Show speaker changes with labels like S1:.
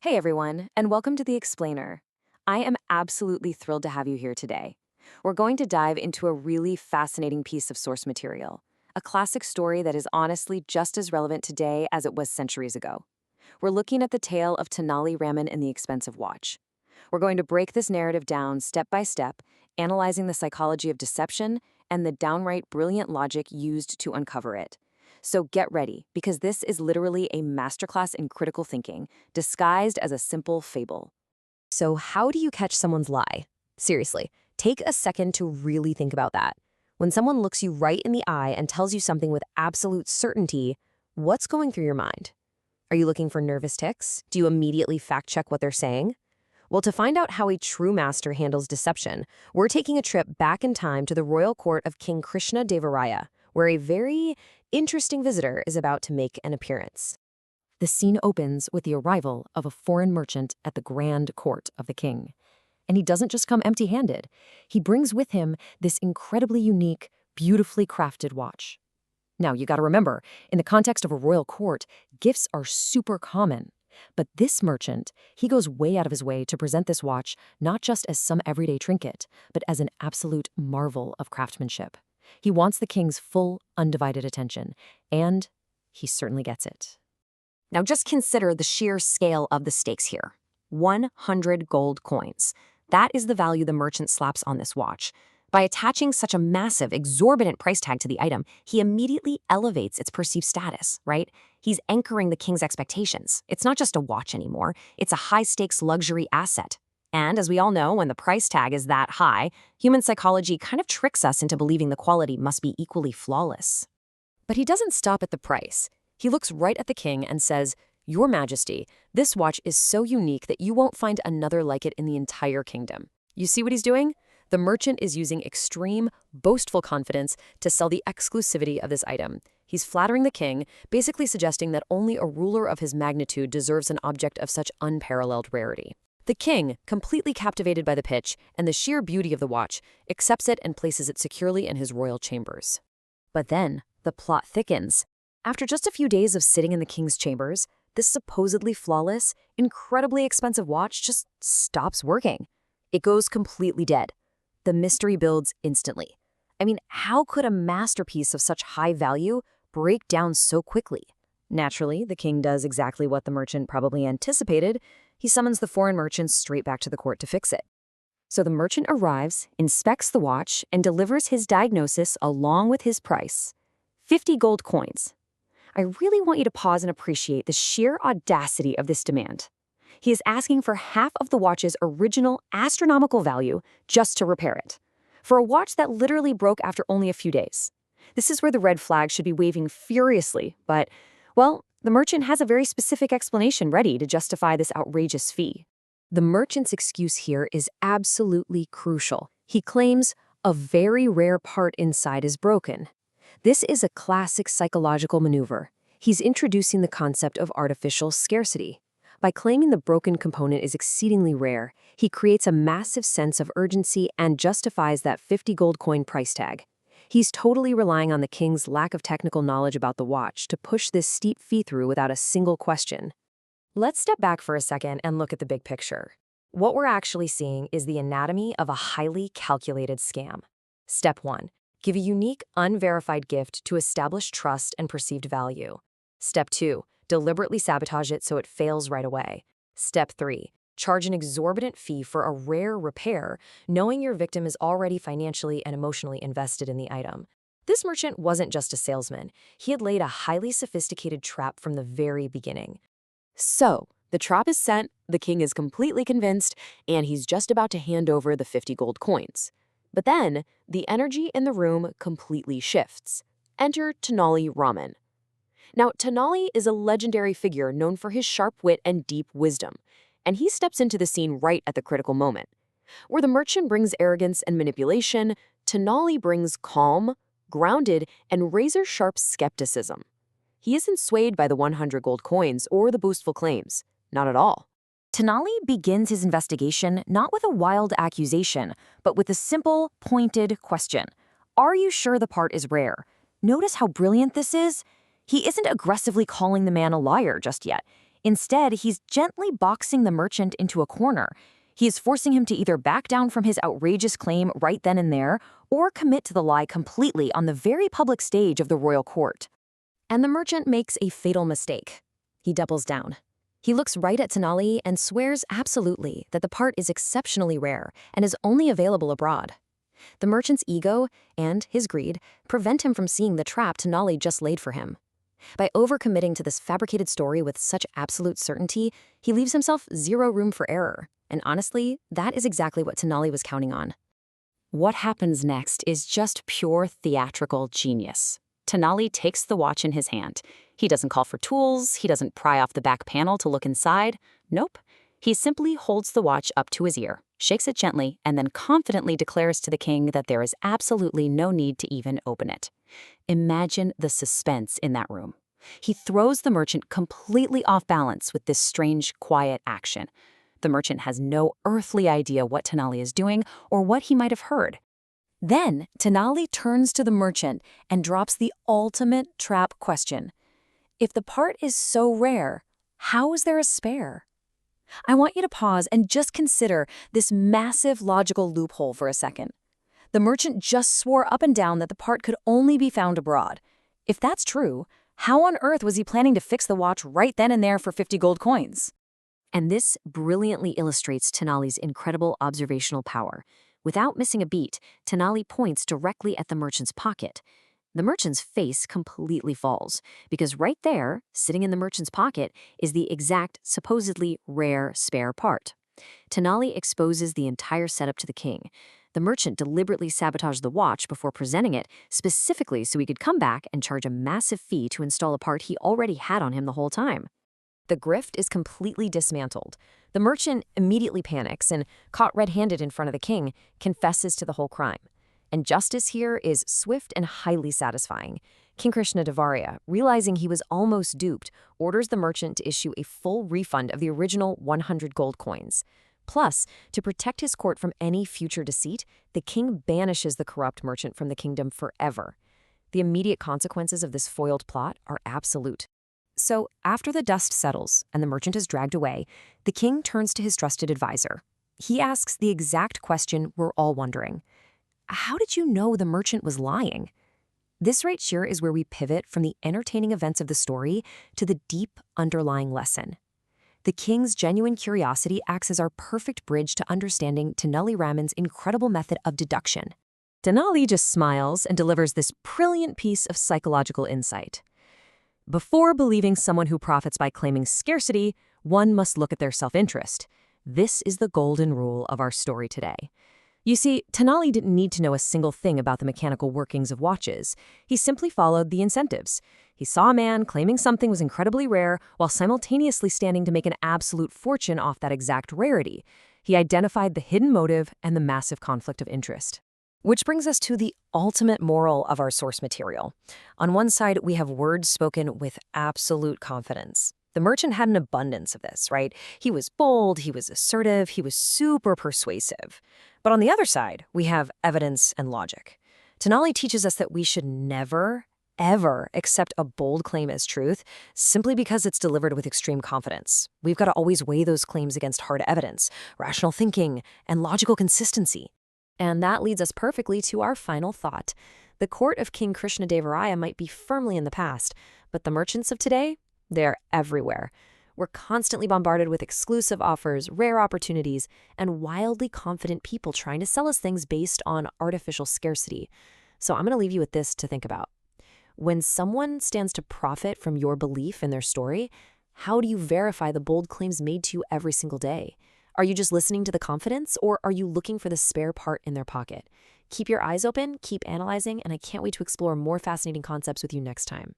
S1: Hey everyone, and welcome to The Explainer. I am absolutely thrilled to have you here today. We're going to dive into a really fascinating piece of source material, a classic story that is honestly just as relevant today as it was centuries ago. We're looking at the tale of Tenali Rama and the Expensive Watch. We're going to break this narrative down step by step, analyzing the psychology of deception and the downright brilliant logic used to uncover it. So get ready, because this is literally a masterclass in critical thinking, disguised as a simple fable. So how do you catch someone's lie? Seriously, take a second to really think about that. When someone looks you right in the eye and tells you something with absolute certainty, what's going through your mind? Are you looking for nervous tics? Do you immediately fact-check what they're saying? Well, to find out how a true master handles deception, we're taking a trip back in time to the royal court of King Krishnadevaraya, where a very interesting visitor is about to make an appearance. The scene opens with the arrival of a foreign merchant at the grand court of the king. And he doesn't just come empty-handed. He brings with him this incredibly unique, beautifully crafted watch. Now, you gotta remember, in the context of a royal court, gifts are super common. But this merchant, he goes way out of his way to present this watch not just as some everyday trinket, but as an absolute marvel of craftsmanship. He wants the king's full, undivided attention, and he certainly gets it.
S2: Now just consider the sheer scale of the stakes here. 100 gold coins. That is the value the merchant slaps on this watch. By attaching such a massive, exorbitant price tag to the item, he immediately elevates its perceived status, right? He's anchoring the king's expectations. It's not just a watch anymore. It's a high-stakes luxury asset. And as we all know, when the price tag is that high, human psychology kind of tricks us into believing the quality must be equally flawless.
S1: But he doesn't stop at the price. He looks right at the king and says, "Your Majesty, this watch is so unique that you won't find another like it in the entire kingdom." You see what he's doing? The merchant is using extreme, boastful confidence to sell the exclusivity of this item. He's flattering the king, basically suggesting that only a ruler of his magnitude deserves an object of such unparalleled rarity. The king, completely captivated by the pitch and the sheer beauty of the watch, accepts it and places it securely in his royal chambers. But then, the plot thickens. After just a few days of sitting in the king's chambers, this supposedly flawless, incredibly expensive watch just stops working. It goes completely dead. The mystery builds instantly. I mean, how could a masterpiece of such high value break down so quickly? Naturally, the king does exactly what the merchant probably anticipated. He summons the foreign merchant straight back to the court to fix it. So the merchant arrives, inspects the watch, and delivers his diagnosis along with his price: 50 gold coins. I really want you to pause and appreciate the sheer audacity of this demand. He is asking for half of the watch's original astronomical value just to repair it, for a watch that literally broke after only a few days. This is where the red flag should be waving furiously, but, well, the merchant has a very specific explanation ready to justify this outrageous fee. The merchant's excuse here is absolutely crucial. He claims a very rare part inside is broken. This is a classic psychological maneuver. He's introducing the concept of artificial scarcity. By claiming the broken component is exceedingly rare, he creates a massive sense of urgency and justifies that 50 gold coin price tag. He's totally relying on the king's lack of technical knowledge about the watch to push this steep fee through without a single question. Let's step back for a second and look at the big picture. What we're actually seeing is the anatomy of a highly calculated scam. Step 1. Give a unique, unverified gift to establish trust and perceived value. Step 2. Deliberately sabotage it so it fails right away. Step 3. Charge an exorbitant fee for a rare repair, knowing your victim is already financially and emotionally invested in the item. This merchant wasn't just a salesman. He had laid a highly sophisticated trap from the very beginning. So, the trap is set, the king is completely convinced, and he's just about to hand over the 50 gold coins. But then, the energy in the room completely shifts. Enter Tenali Rama. Now, Tenali is a legendary figure known for his sharp wit and deep wisdom, and he steps into the scene right at the critical moment. Where the merchant brings arrogance and manipulation, Tenali brings calm, grounded, and razor-sharp skepticism. He isn't swayed by the 100 gold coins or the boastful claims. Not at all. Tenali begins his investigation not with a wild accusation, but with a simple, pointed question. Are you sure the part is rare? Notice how brilliant this is? He isn't aggressively calling the man a liar just yet.
S2: Instead, he's gently boxing the merchant into a corner. He is forcing him to either back down from his outrageous claim right then and there, or commit to the lie completely on the very public stage of the royal court. And the merchant makes a fatal mistake. He doubles down. He looks right at Tenali and swears absolutely that the part is exceptionally rare and is only available abroad. The merchant's ego and his greed prevent him from seeing the trap Tenali just laid for him. By overcommitting to this fabricated story with such absolute certainty, he leaves himself zero room for error. And honestly, that is exactly what Tenali was counting on. What happens next is just pure theatrical genius. Tenali takes the watch in his hand. He doesn't call for tools, he doesn't pry off the back panel to look inside. Nope. He simply holds the watch up to his ear, shakes it gently, and then confidently declares to the king that there is absolutely no need to even open it. Imagine the suspense in that room. He throws the merchant completely off balance with this strange, quiet action. The merchant has no earthly idea what Tenali is doing or what he might have heard. Then, Tenali turns to the merchant and drops the ultimate trap question. If the part is so rare, how is there a spare? I want you to pause and just consider this massive logical loophole for a second. The merchant just swore up and down that the part could only be found abroad. If that's true, how on earth was he planning to fix the watch right then and there for 50 gold coins? And this brilliantly illustrates Tenali's incredible observational power. Without missing a beat, Tenali points directly at the merchant's pocket. The merchant's face completely falls, because right there, sitting in the merchant's pocket, is the exact, supposedly rare spare part. Tenali exposes the entire setup to the king. The merchant deliberately sabotaged the watch before presenting it, specifically so he could come back and charge a massive fee to install a part he already had on him the whole time. The grift is completely dismantled. The merchant immediately panics and, caught red-handed in front of the king, confesses to the whole crime. And justice here is swift and highly satisfying. King Krishnadevaraya, realizing he was almost duped, orders the merchant to issue a full refund of the original 100 gold coins. Plus, to protect his court from any future deceit, the king banishes the corrupt merchant from the kingdom forever. The immediate consequences of this foiled plot are absolute. So, after the dust settles and the merchant is dragged away, the king turns to his trusted advisor. He asks the exact question we're all wondering. How did you know the merchant was lying? This right here is where we pivot from the entertaining events of the story to the deep underlying lesson. The king's genuine curiosity acts as our perfect bridge to understanding Tenali Rama's incredible method of deduction. Tenali just smiles and delivers this brilliant piece of psychological insight. Before believing someone who profits by claiming scarcity, one must look at their self-interest. This is the golden rule of our story today. You see, Tenali didn't need to know a single thing about the mechanical workings of watches. He simply followed the incentives. He saw a man claiming something was incredibly rare while simultaneously standing to make an absolute fortune off that exact rarity. He identified the hidden motive and the massive conflict of interest. Which brings us to the ultimate moral of our source material. On one side, we have words spoken with absolute confidence. The merchant had an abundance of this, right? He was bold, he was assertive, he was super persuasive. But on the other side, we have evidence and logic. Tenali teaches us that we should never, ever accept a bold claim as truth simply because it's delivered with extreme confidence. We've got to always weigh those claims against hard evidence, rational thinking, and logical consistency. And that leads us perfectly to our final thought. The court of King Krishnadevaraya might be firmly in the past, but the merchants of today, they're everywhere. We're constantly bombarded with exclusive offers, rare opportunities, and wildly confident people trying to sell us things based on artificial scarcity. So I'm going to leave you with this to think about. When someone stands to profit from your belief in their story, how do you verify the bold claims made to you every single day? Are you just listening to the confidence, or are you looking for the spare part in their pocket? Keep your eyes open, keep analyzing, and I can't wait to explore more fascinating concepts with you next time.